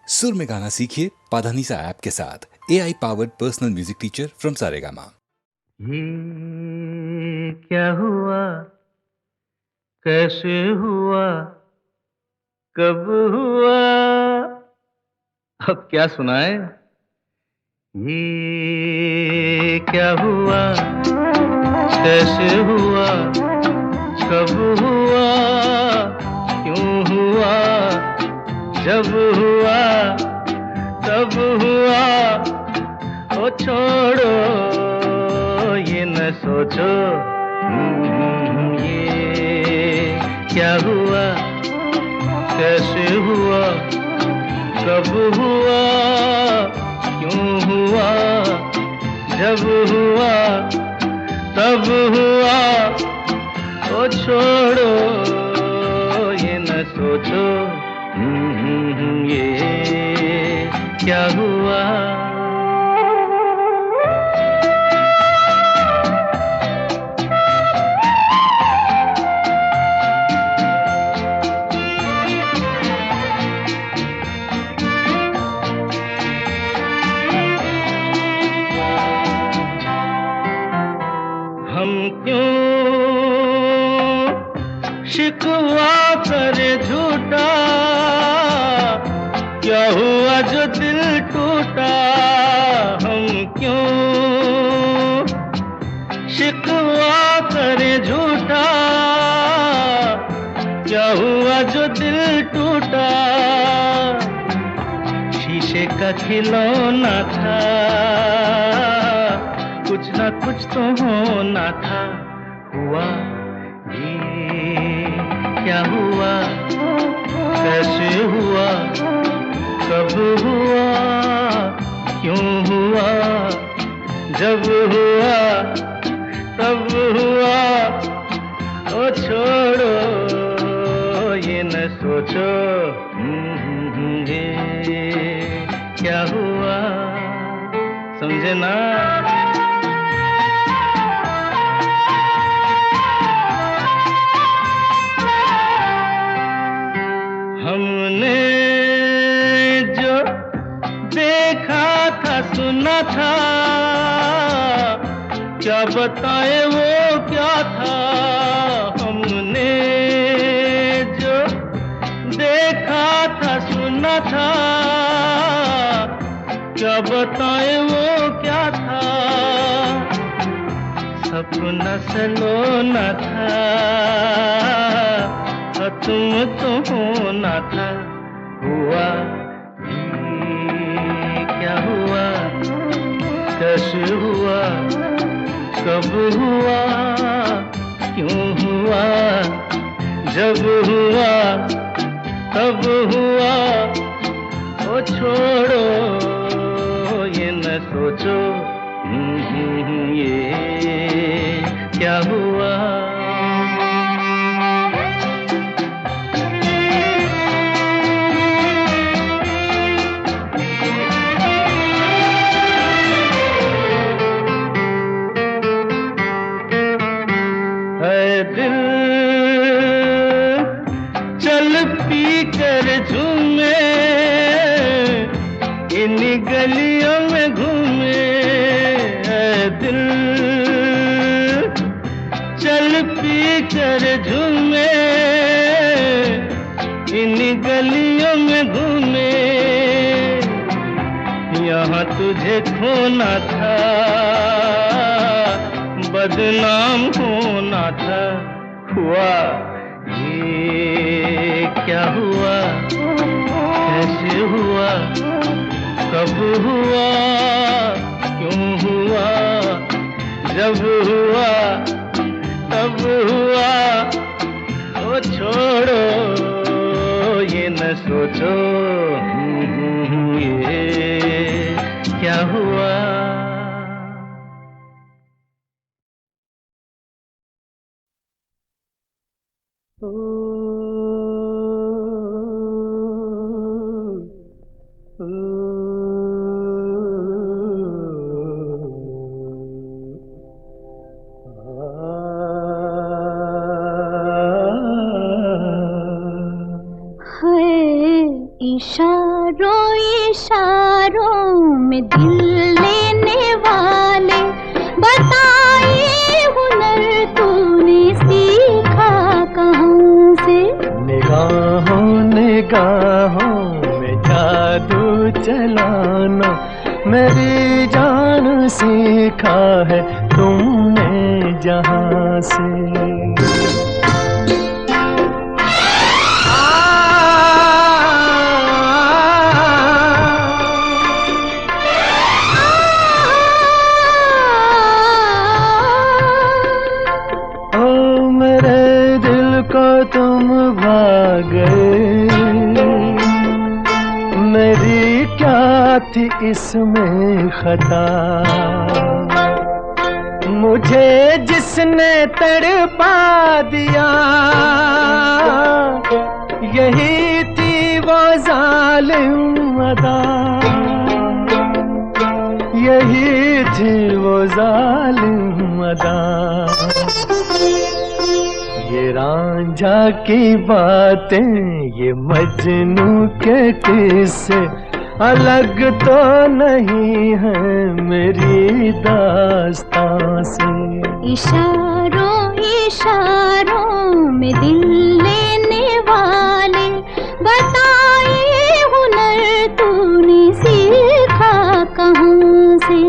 सुर में गाना सीखिए पाधानीसा ऐप के साथ। AI powered personal music teacher from Saregama. ये क्या हुआ, कैसे हुआ, कब हुआ, अब क्या सुनाए। ये क्या हुआ, कैसे हुआ, कब हुआ, क्यों हुआ, जब हुआ तब हुआ। ओ छोड़ो ये न सोचो, ये क्या हुआ, कैसे हुआ, कब हुआ, क्यों हुआ, जब हुआ तब हुआ। ओ छोड़ो ये न सोचो, ये क्या हुआ। हम क्यों शिकवा करे झूठा, क्या हुआ जो दिल टूटा। हम क्यों शिकवा करे झूठा, क्या हुआ जो दिल टूटा। शीशे का खिलौना था, कुछ ना कुछ तो होना था। हुआ ये क्या हुआ, कैसे हुआ, कब हुआ, क्यों हुआ, जब हुआ तब हुआ। ओ छोड़ो ये न सोचो, ये क्या हुआ। समझे ना। हमने जो देखा था सुना था, क्या बताए वो क्या था। हमने जो देखा था सुना था, क्या बताए वो क्या था। सपना सलोना था, तुम तो होना था। हुआ ये क्या हुआ, कैसे हुआ, कब हुआ, क्यों हुआ, जब हुआ तब हुआ। ओ छोड़ो ये न सोचो, ये क्या हुआ। दिल चल पी कर झूमे, इन गलियों में घूमे। दिल चल पी कर झूमे, इन गलियों में घूमे। यहाँ तुझे खोना था, बदनाम होना था। हुआ ये क्या हुआ, कैसे हुआ, कब हुआ, क्यों हुआ, जब हुआ तब हुआ। ओ छोड़ो ये न सोचो, ये क्या हुआ। इशारों इशारों इशारों में दिल लेने वाले, बताए हुनर तूने सीखा कहाँ से? निगाहों निगाहों में जादू चलाना मेरी जान सीखा है तुमने जहाँ से। तुम भाग गए, मेरी क्या थी इसमें खता? मुझे जिसने तड़पा दिया, यही थी वो जालिम अदा, यही थी वो जालिम अदा। ये रांझा की बातें, ये मजनू के किस्से अलग तो नहीं है मेरी दास्तां से। इशारों इशारों में दिल लेने वाले, बताए हुनर तूने सीखा कहाँ से?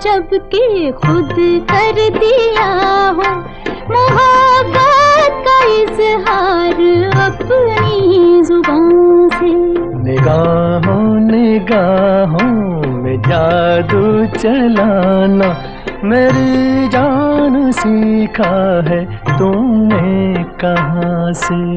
जबकि खुद कर दिया हो मोहब्बत का इजहार अपनी जुबान से। निगाहों निगाहों में जादू चलाना मेरी जान सीखा है तुमने कहाँ से?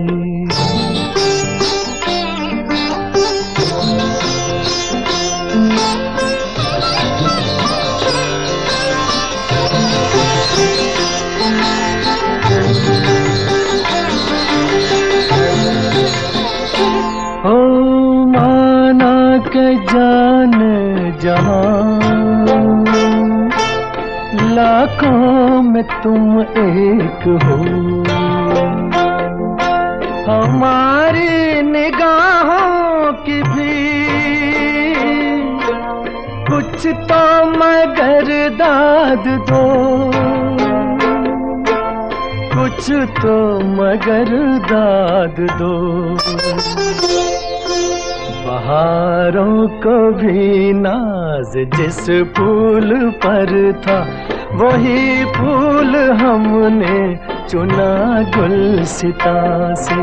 जान जहां लाखों में तुम एक हो, हमारी निगाहों की भी कुछ तो मगर दाद दो, कुछ तो मगर दाद दो। बहारों को भी नाज जिस फूल पर था, वही फूल हमने चुना गुलसिता से।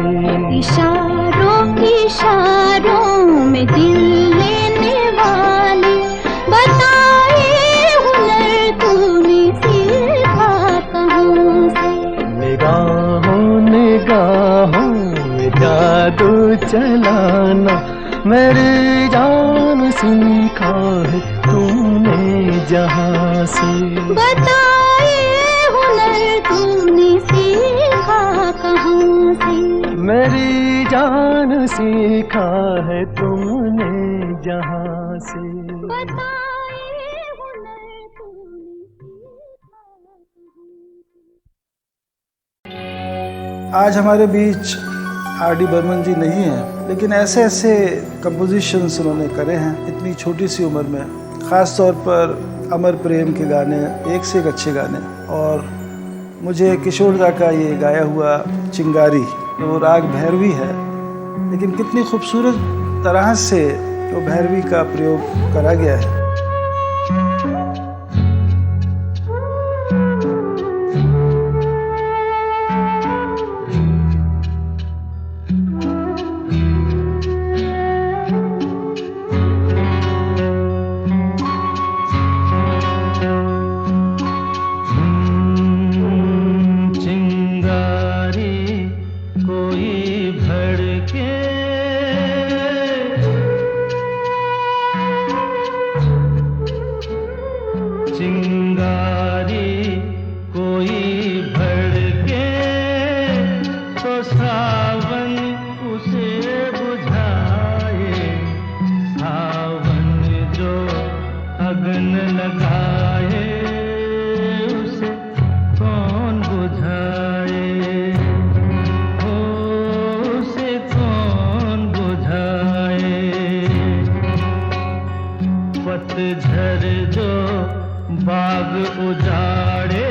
इशारों इशारों में दिल लेने वाले, बताए हुनर तूने सीखा कहाँ से? निगाहों निगाहों में जादू चलाना मेरी जान सीखा है तुमने जहाँ से। बताए हुनर तूने सीखा कहाँ से? मेरी जान सीखा है तुमने जहाँ से। बताए हुनर तूने सीखा कहाँ से? आज हमारे बीच आर.डी. बर्मन जी नहीं हैं, लेकिन ऐसे ऐसे कंपोजिशंस उन्होंने करे हैं इतनी छोटी सी उम्र में। ख़ास तौर पर अमर प्रेम के गाने, एक से एक अच्छे गाने। और मुझे किशोर दा का ये गाया हुआ चिंगारी, वो राग भैरवी है, लेकिन कितनी खूबसूरत तरह से वो भैरवी का प्रयोग करा गया है। सावन उसे बुझाए, सावन जो अग्न लगाए उसे कौन बुझाए, ओ उसे कौन बुझाए। पतझड़ जो बाग उजाड़े,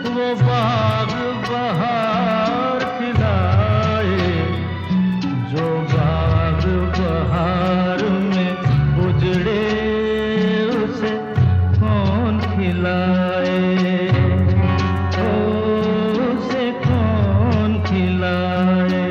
वो बाग बहार खिलाए, जो बाग बहार में उजड़े उसे कौन खिलाए, ओ उसे कौन खिलाए।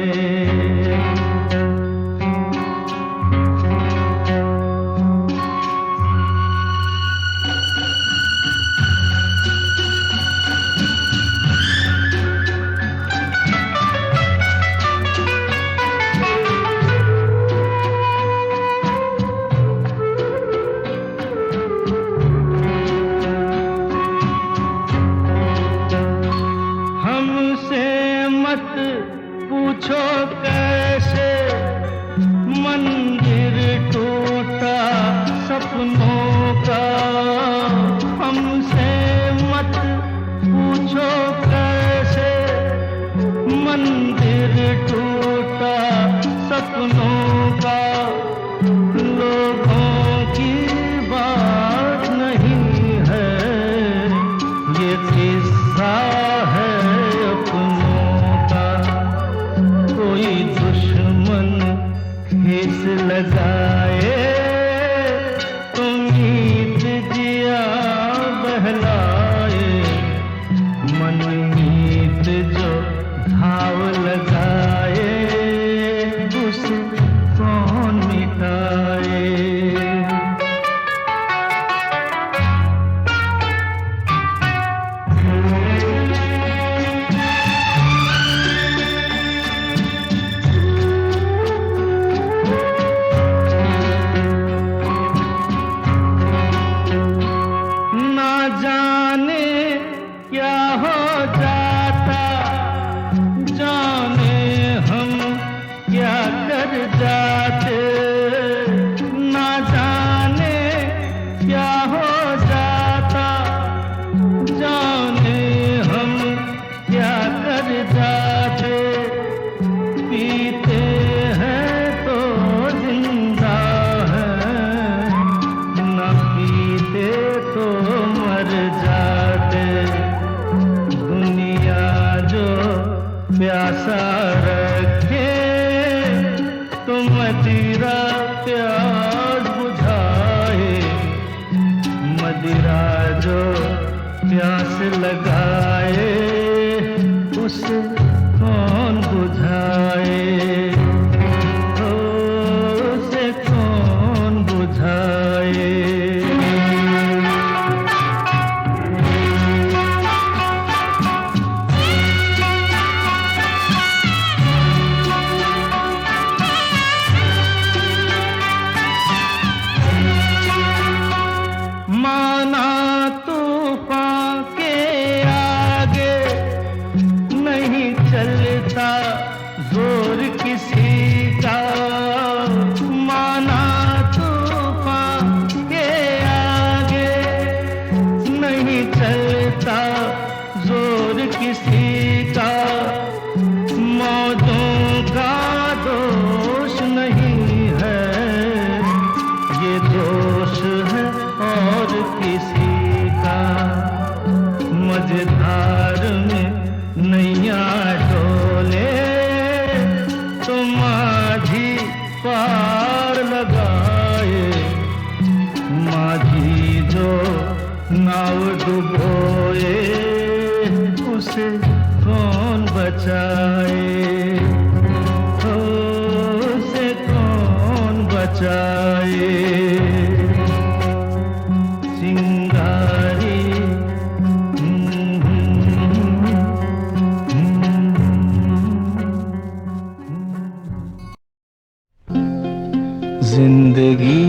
हमसे मत पूछो कैसे मंदिर टूटा सपनों का, हमसे मत पूछो कैसे मंदिर टूटा सपनों का। लोगों की बात नहीं है ये किस्सा है अपनों का। कोई दुश्मन खीस लगाए तो मीत जिया बहलाए, मन मीत जो घाव लगाए उसे कौन मिटाए। ना जाने क्या हो जाता, जाने हम क्या कर जाते। ना जाने क्या हो जाता, जाने हम क्या कर जाते। पीते हैं तो जिंदा है, न पीते तो मर जाते। दुनिया जो प्यासा रखे तो मदिरा प्यास बुझाए, मदिरा जो प्यास लगाए उसे कौन बुझाए, ओ उसे कौन बुझाए। माना तूफान के आगे नहीं चलता जोर किसी का। माना तूफान के आगे नहीं चलता जोर किसी का। मौजों का दोष नहीं है ये दोष है और किसी का। मझधार में नैया डोले तो माझी पार लगाए, माझी जो नाव डुबोए उसे कौन बचाए, ओ उसे कौन बचाए। चिंगारी जिंदगी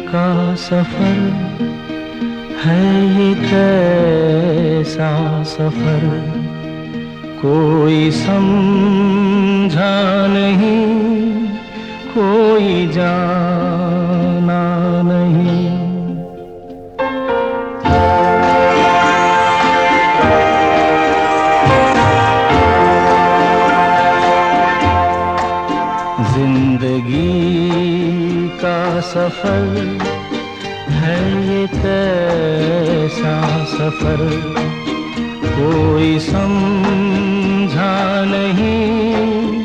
का सफर है ये कैसा सफर, कोई समझा नहीं, कोई जाना नहीं। जिंदगी का सफर है ये कैसा सफर, कोई समझा नहीं,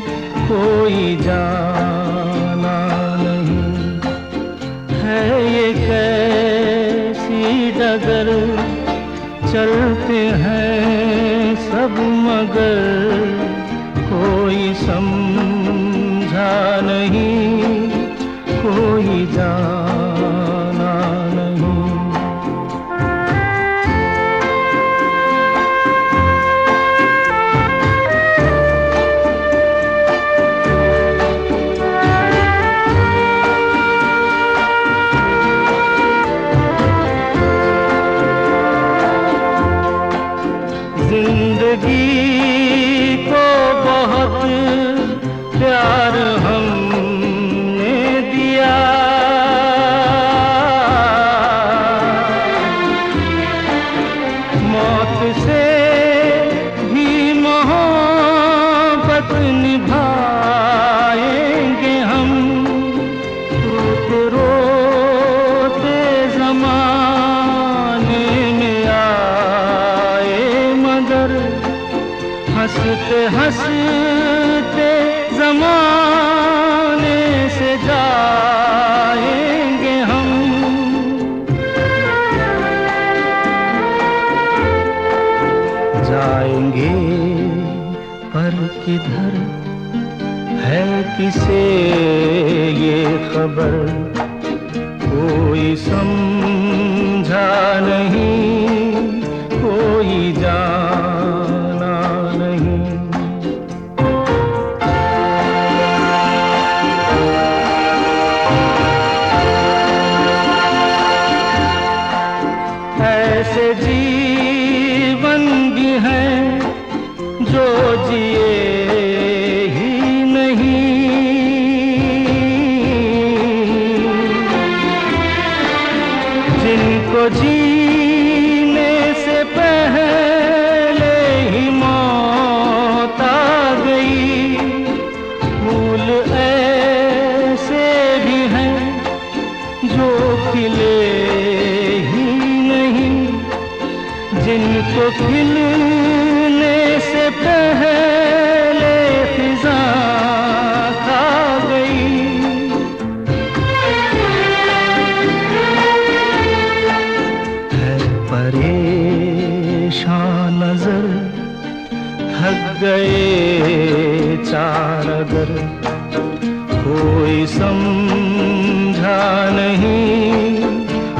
कोई जाना नहीं। है ये कैसी डगर, चलते हैं सब मगर, कोई समझा नहीं, कोई जाना नहीं। जिंदगी को बहुत प्यार हमने दिया, मौत से भी मोहब्बत निभाएंगे हम। रोते रोते ज़माने में आए मगर, हंसते हंसते ज़माने से जाएंगे हम। जाएंगे पर किधर है किसे ये खबर, कोई समझा नहीं, कोई जाना नहीं। ऐसे जीवन भी हैं जो जिए ही नहीं, जिनको जीने से पहले ही मौत आ गई। फूल ऐसे भी हैं जो खिले ही नहीं, जिनको खिलने से पहले फिजा खा गई। है परेशान नजर, थक गए चार अगर, कोई समझा नहीं,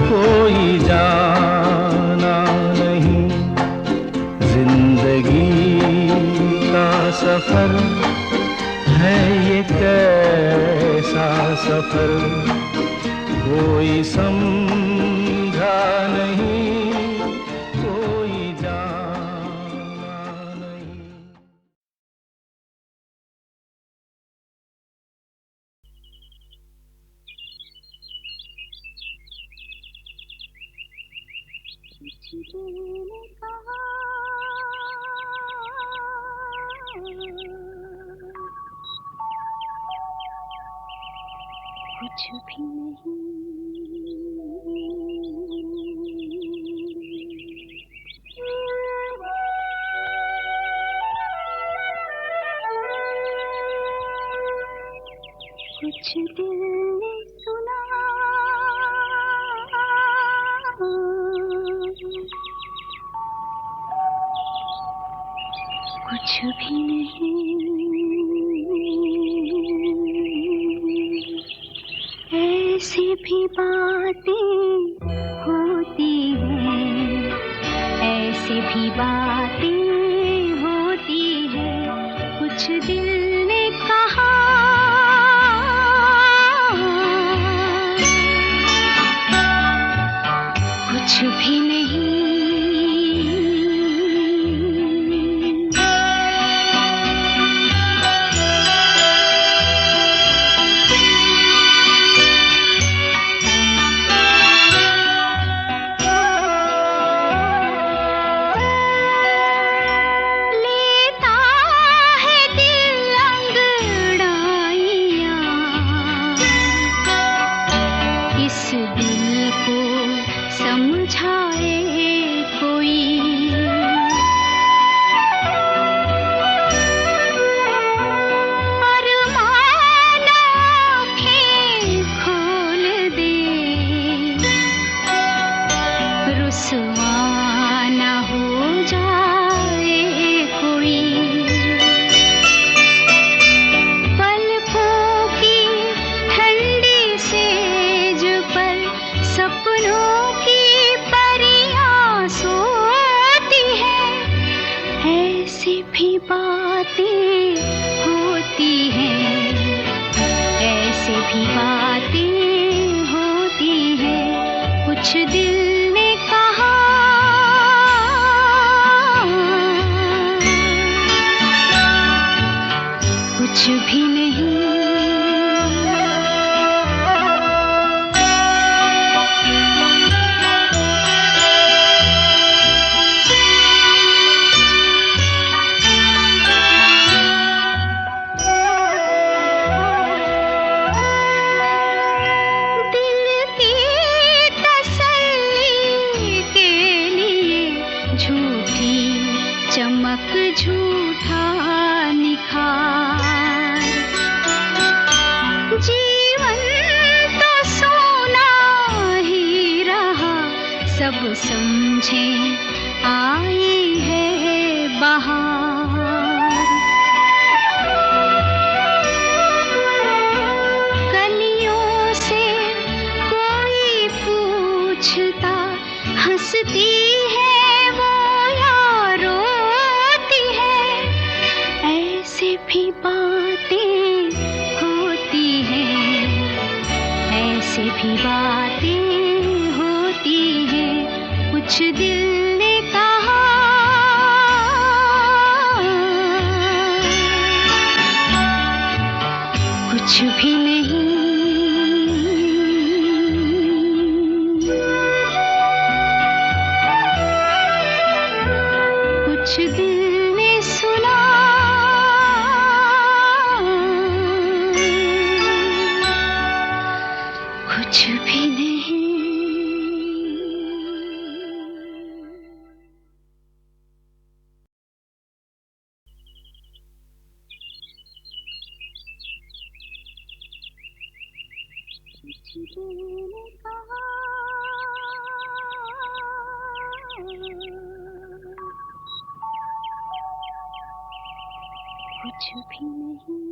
कोई जाना नहीं। जिंदगी का सफर है ये कैसा सफर, कोई समझा नहीं, कोई जाना नहीं। कुछ भी नहीं, कुछ दिल ने सुना, कुछ भी नहीं। ऐसी भी बातें होती हैं, ऐसी भी बातें होती हैं, कुछ दिल ने कहा, कुछ भी नहीं। बातें होती हैं, ऐसे भी बातें होती हैं, कुछ दिल ने कहा कुछ भी नहीं। चमक झूठा निखार, जीवन तो सोना ही रहा, सब समझे आई है बहार। कलियों से कोई पूछता, हंसती है भी बातें होती हैं, ऐसे भी बातें होती हैं, कुछ दिल ने कहा कुछ भी नहीं। कुछ दिल ने सुना कुछ भी नहीं। कुछ दिल ने कहा कुछ भी नहीं।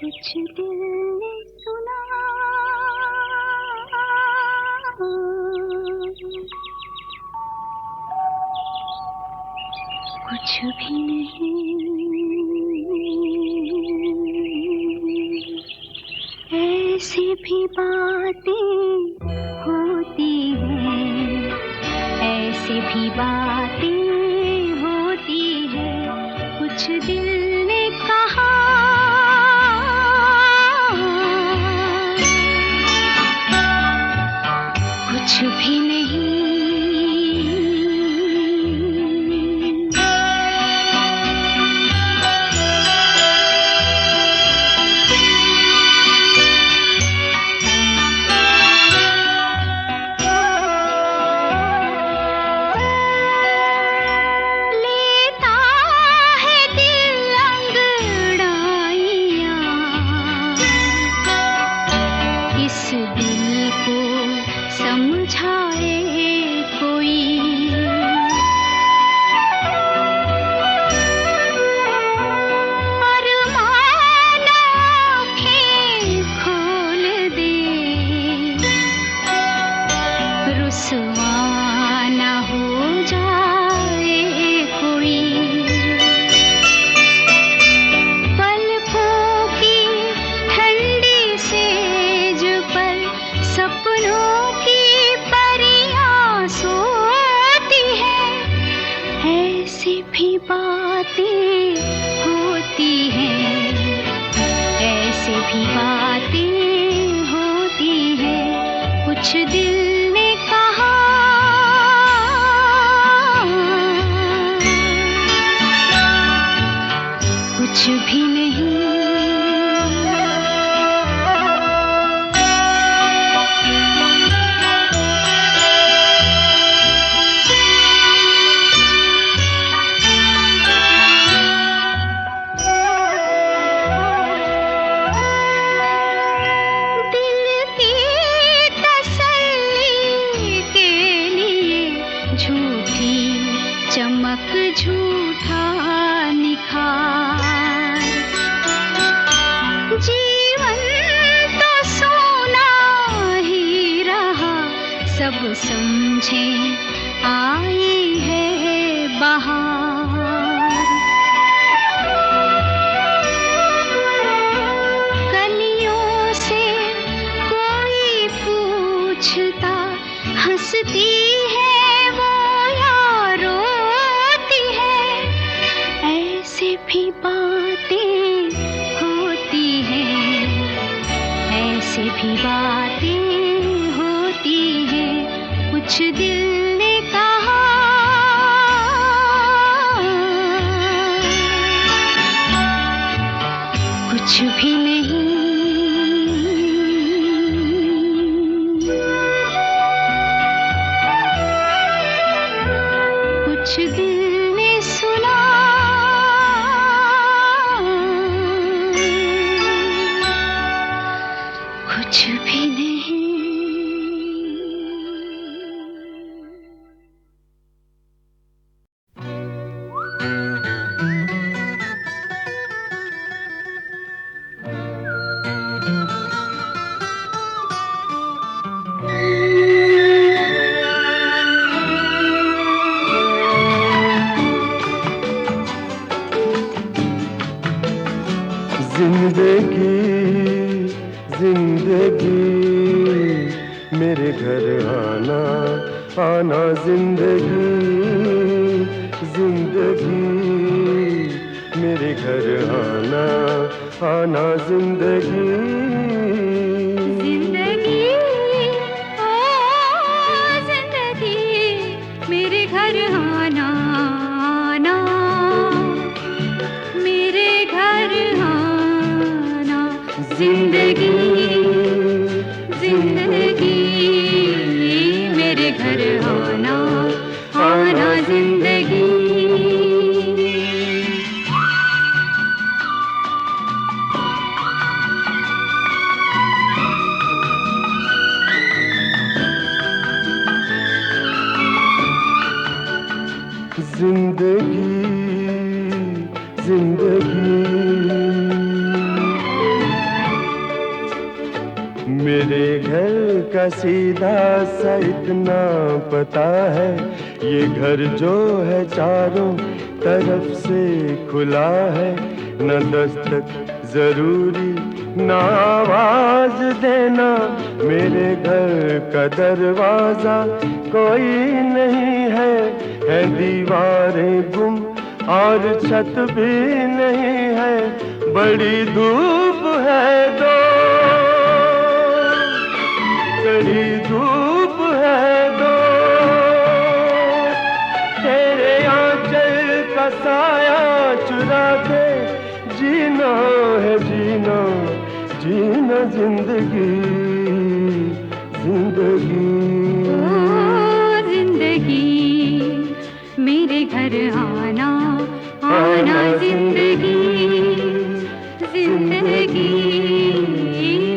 कुछ दिल ने सुना कुछ भी नहीं। ऐसी भी बातें होती हैं, ऐसी भी बातें होती हैं, कुछ दिल ने कहा कुछ भी नहीं। लेता है दिल अंगड़ाइयाँ, इस दिल को समझाए कोई। अरमान आँखें खोल दे, रुसवा न हो जाए कोई। पलकों की ठंडी सेज पर सपनों की परियां सोती हैं, ऐसी भी बातें होती हैं, ऐसी भी बातें होती हैं, कुछ दिल ने कहा कुछ भी नहीं। दिल की तसल्ली अब समझे आई है बहार। कलियों से कोई पूछता हंसती है वो या रोती है, ऐसे भी बातें होती हैं, ऐसे भी बातें होती हैं। कुछ दिल ने कहा कुछ भी नहीं, कुछ दिल ने सुना कुछ भी नहीं। जिंदगी मेरे घर आना आना, जिंदगी जिंदगी मेरे घर आना आना, जिंदगी जिंदगी ओ जिंदगी मेरे घर आना आना, मेरे घर आना। जिंदगी जिंदगी मेरे घर आना आना, जिंदगी। जिंदगी जिंदगी मेरे घर का सीधा सा इतना पता है, ये घर जो है चारों तरफ से खुला है। न दस्तक जरूरी न आवाज देना, मेरे घर का दरवाजा कोई नहीं है। है दीवारें गुम और छत भी नहीं है, बड़ी धूप है दो, बड़ी धूप है दो। तेरे आंचल का साया चुरा के जीना है जीना, जीना जिंदगी जिंदगी। ओ जिंदगी मेरे घर आना आना, जिंदगी जिंदगी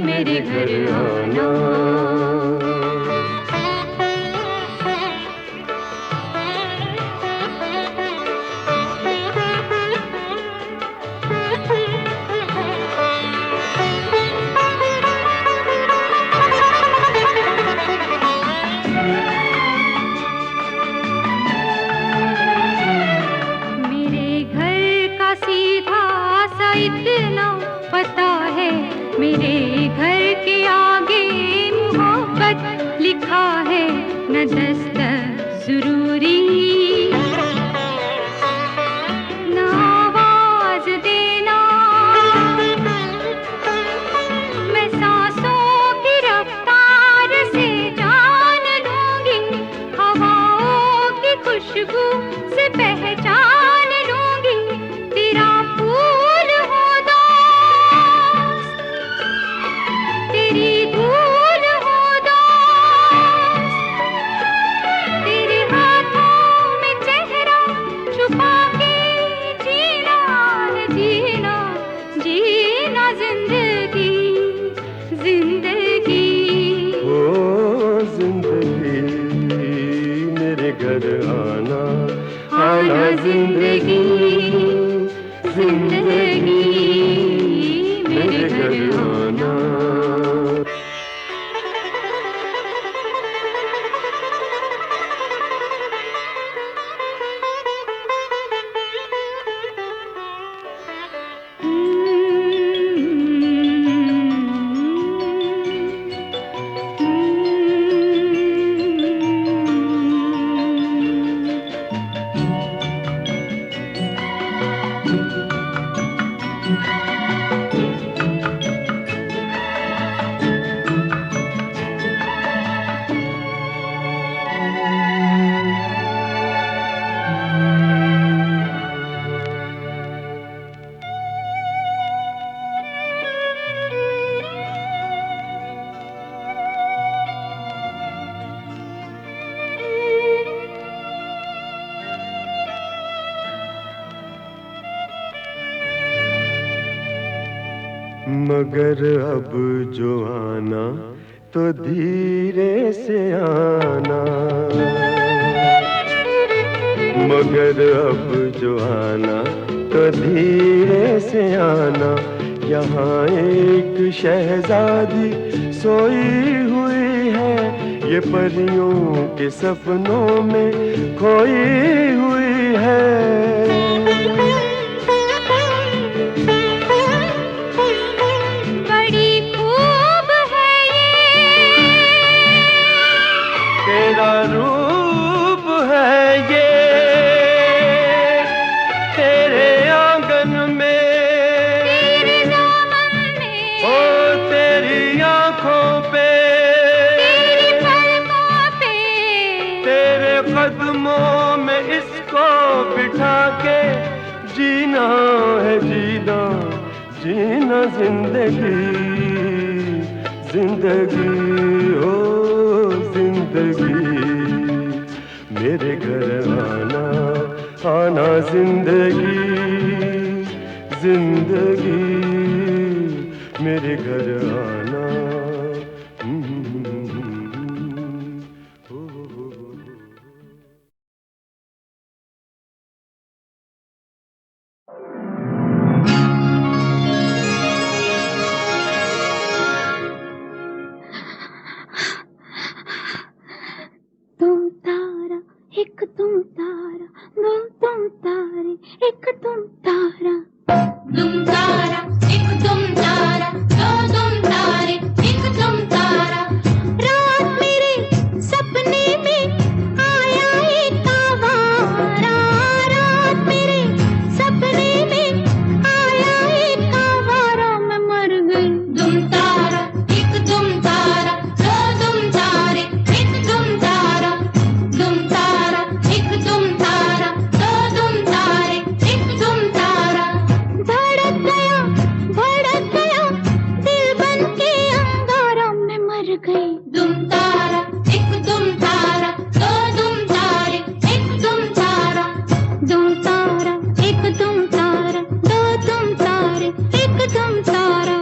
मेरे घर आना। इतना पता है, मेरे घर के आगे मोहब्बत लिखा है। न दस्तक जरूरी न आवाज देना, मैं सांसों की रफ्तार से जान लूंगी, हवाओं की खुशबू से पहचान लूंगी। तेरा फूल हो दोस्त, तेरी धूल हो दोस्त, तेरे हाथों में चेहरा छुपा के जीना है जीना, जीना जिंदगी जिंदगी। ओ जिंदगी मेरे घर आना आना, जिंदगी जिंदगी मेरे घर आना। मगर अब जो आना तो धीरे से आना, मगर अब जो आना तो धीरे से आना। यहाँ एक शहजादी सोई हुई है, ये परियों के सपनों में खोई हुई है। बड़ी खूब है ये तेरा रूप है ये, तेरे आंगन में, तेरे दामन में, ओ तेरी आंखों पे, तेरी पलकों पे, तेरे कदमों में इसको बिठा के जीना है, जीना जीना जिंदगी, जिंदगी ओ जिंदगी। मेरे घर आना आना जिंदगी, जिंदगी मेरे घर आना। तुम तारा एक तुम तारा, दो तुम तारे एक तुम तारा, तुम तारा एक तुम तारा, दो तुम तारे एक तुम तारा। रात मेरे सपने में आया एक आवारा, रात मेरे सपने में आया एक आवारा, मैं मर गई। तुम तारा एक तुम तारा, दो तुम तारे एक तुम तारा, तुम तारा एक तुम तारा, दो तुम तारे एक तुम तारा। धड़क गया दिल बन के अंगारा, मैं मर गई। तुम तारा एक तुम तारा, दो तुम तारे एक तुम तारा, तुम तारा एक तुम तारा, दो तुम तारे एक तुम तारा।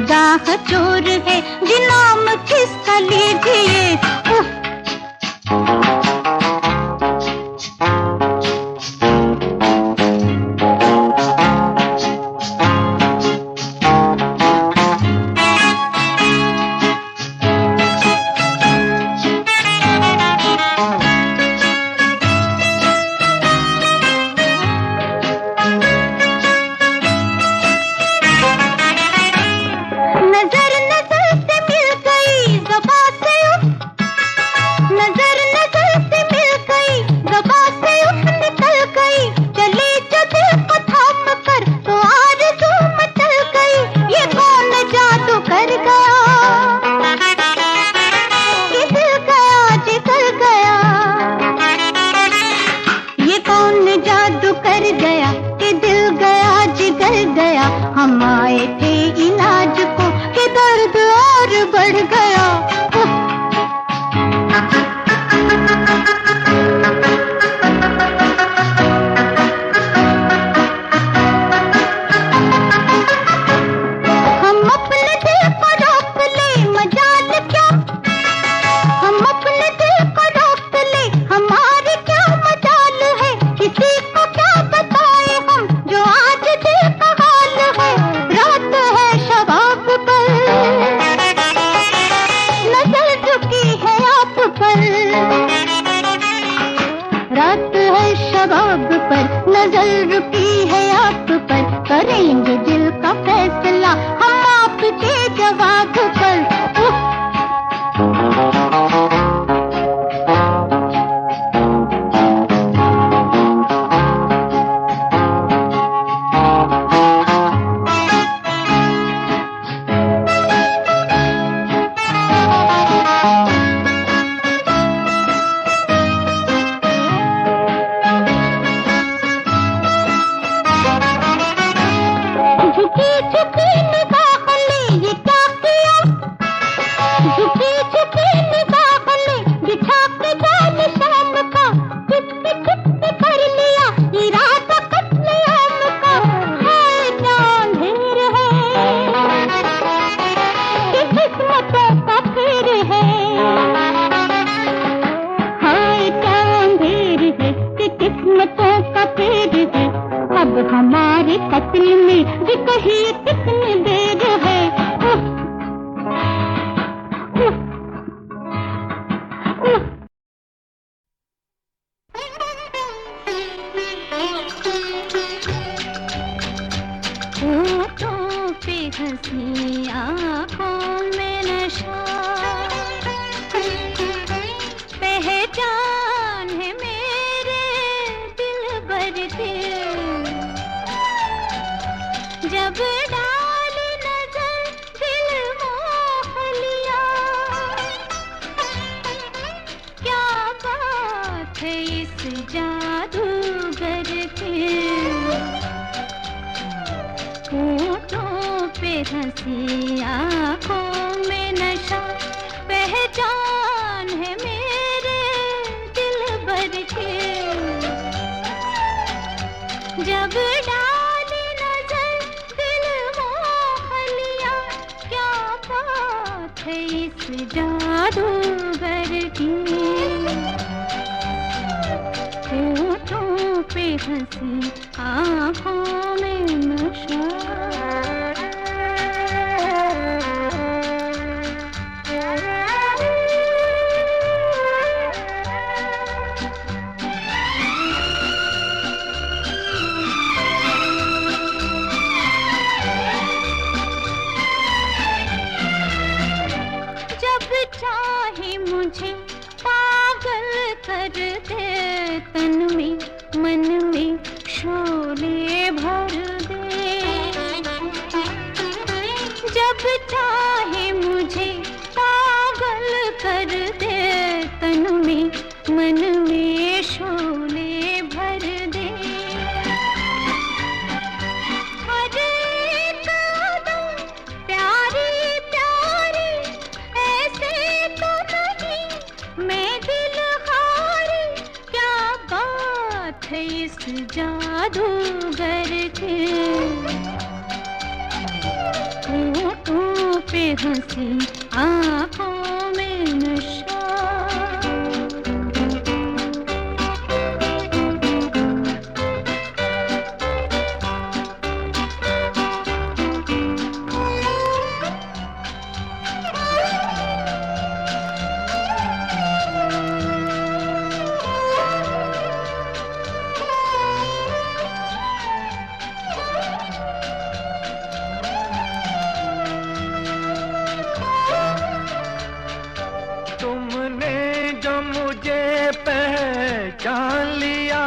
निगाह चोर है जी नाम किसका लीजिए। हम आए थे इलाज को कि दर्द और बढ़ गया। हम अपने दिल को रोक ले मजाल क्या, हम अपने दिल को रोक ले हमारी क्या मजाल है। किसी को क्या बताए हम जो आज दिल का हाल है। रात है शबाब पर नजर झुकी है आप पर, रात है शबाब पर नजर रुकी है आप पर। करेंगे दिल का फैसला हम आपके जवाब पर। झुकी झुकी निगाह ने ये क्या किया, झुकी झुकी निगाह ने बिछा के जाल शाम का। चुपके चुपके कर लिया इरादा कत्लेआम का। हाय क्या अंधेर है कि किस्मतों का फेर है। हाय क्या अंधेर है कि किस्मतों का फेर है। अब हमारे कत्ल में भी कहिए कितनी देर है। होठों पे हंसी आँखों में नशा, पहचान है मेरे दिलबर की। जब डाली नजर दिल मोह लिया, क्या बात है इस जादूगर की। होठों पे हंसी आँखों में नशा, पहचान है मेरे दिलबर की। जब डाली नजर दिल मोह लिया, क्या बात है इस जादूगर की। होठों पे हंसी आँखों में नशा। जब चाहे मुझे पागल कर दे, तन में मन में शोले भर दे। जब चाहे मुझे पागल कर दे, तन में मन में शोले भर दे। हर एक कदम प्यारी प्यारी, ऐसे तो नहीं मैं दिल हारी। क्या बात है इस जादूगर की। होठों हंसी आँखों में नशा। पहचान लिया,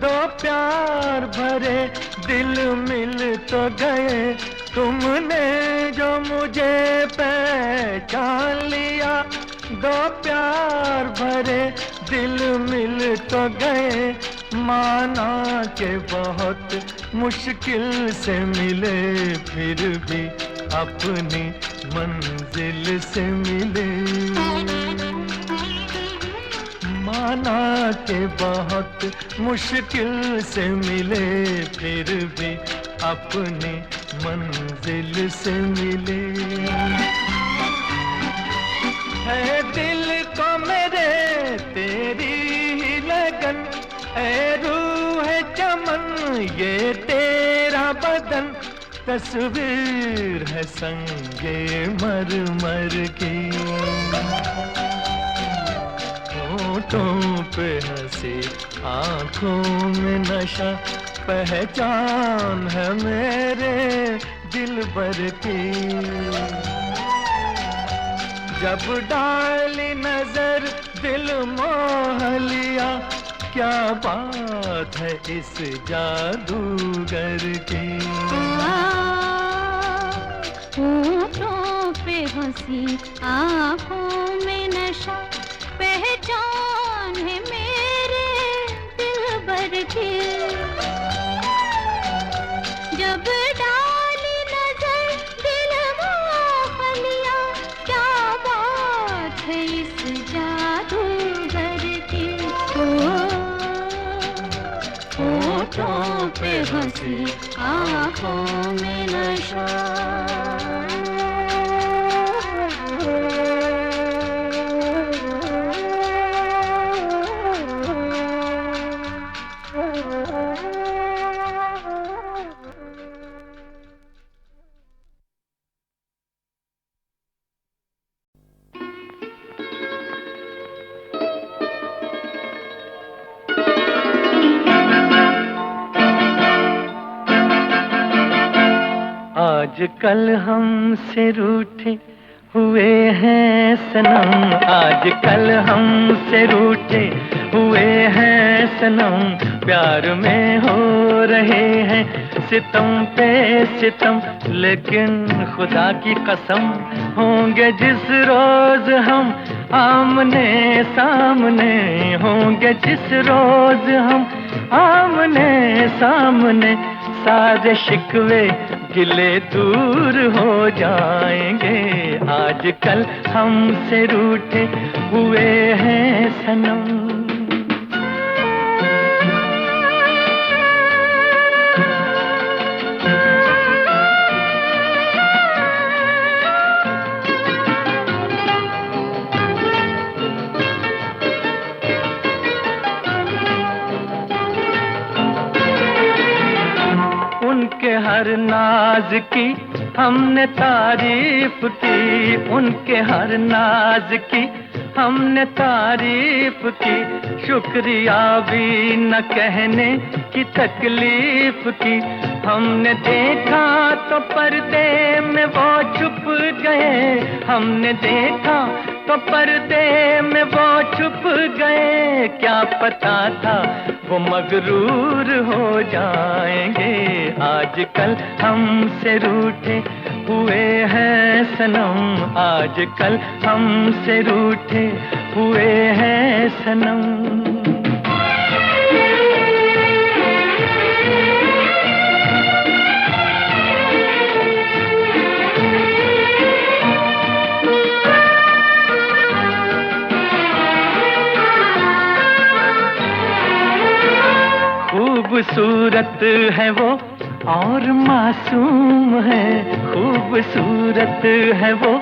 दो प्यार भरे दिल मिल तो गए। तुमने जो मुझे पहचान लिया, दो प्यार भरे दिल मिल तो गए। माना के बहुत मुश्किल से मिले, फिर भी अपनी मंजिल से मिले। माना के बहुत मुश्किल से मिले, फिर भी अपनी मंजिल से मिले। है दिल को मेरे तेरी ही लगन, ऐ रूह चमन ये तेरा बदन। तस्वीर है संगे मरमर की, होठों पे हंसी आँखों में नशा। पहचान है मेरे दिलबर की, जब डाली नजर दिल मोह लिया। क्या बात है इस जादूगर की। होठों पे हंसी आँखों में नशा, पहचान है मेरे दिलबर की। जब डाली नजर दिल मोह लिया। क्या बात है इस जादूगर की। होठों पे हंसी आँखों में नशा। आजकल हमसे रूठे हुए हैं सनम, आजकल हमसे रूठे हुए हैं सनम। प्यार में हो रहे हैं सितम पे सितम, लेकिन खुदा की कसम होंगे जिस रोज हम आमने सामने, होंगे जिस रोज हम आमने सामने। सारे शिकवे गिले दूर हो जाएंगे, आजकल हमसे रूठे हुए हैं सनम। उनके हर नाज की हमने तारीफ की, उनके हर नाज की हमने तारीफ की। शुक्रिया भी न कहने की तकलीफ की। हमने देखा तो पर्दे में वो छुप गए, हमने देखा तो पर्दे में वो छुप गए। क्या पता था वो मगरूर हो जाएंगे, आजकल हमसे रूठे हुए हैं सनम, आजकल हमसे रूठे हुए हैं सनम। खूबसूरत है वो और मासूम है, खूबसूरत है वो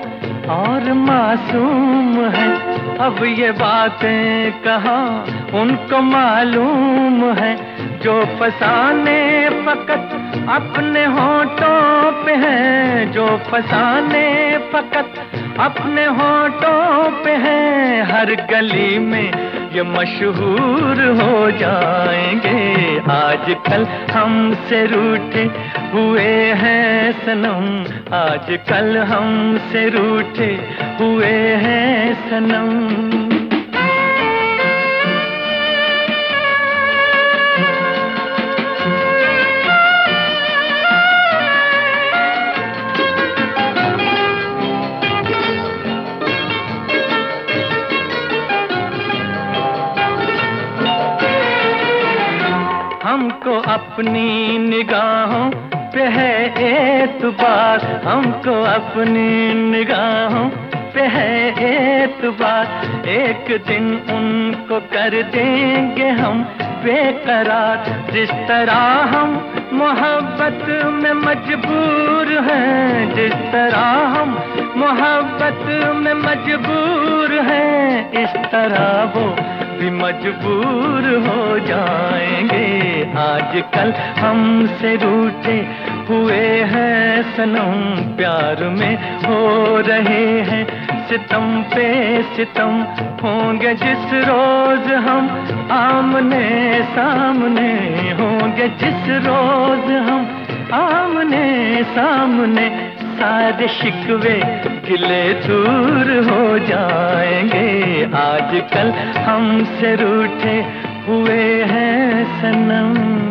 और मासूम है। अब ये बातें कहाँ उनको मालूम है, जो फसाने फकत अपने होठों पे हैं, जो फसाने फकत अपने होठों पे हैं। हर गली में ये मशहूर हो जाएंगे। आजकल हमसे रूठे हुए हैं सनम, आजकल हमसे रूठे हुए हैं सनम। हमको अपनी निगाहों पे है एतबार, हमको अपनी निगाहों पे है एतबार। एक दिन उनको कर देंगे हम बेकरार। जिस तरह हम मोहब्बत में मजबूर हैं, जिस तरह हम मोहब्बत में मजबूर हैं, इस तरह वो भी मजबूर हो जाएंगे। आजकल हमसे रूठे हुए हैं सनम, प्यार में हो रहे हैं सितम पे सितम। होंगे जिस रोज हम आमने सामने, होंगे जिस रोज हम आमने सामने, सारे शिकवे गिले दूर हो जाएंगे। आजकल हमसे रूठे हुए हैं सनम।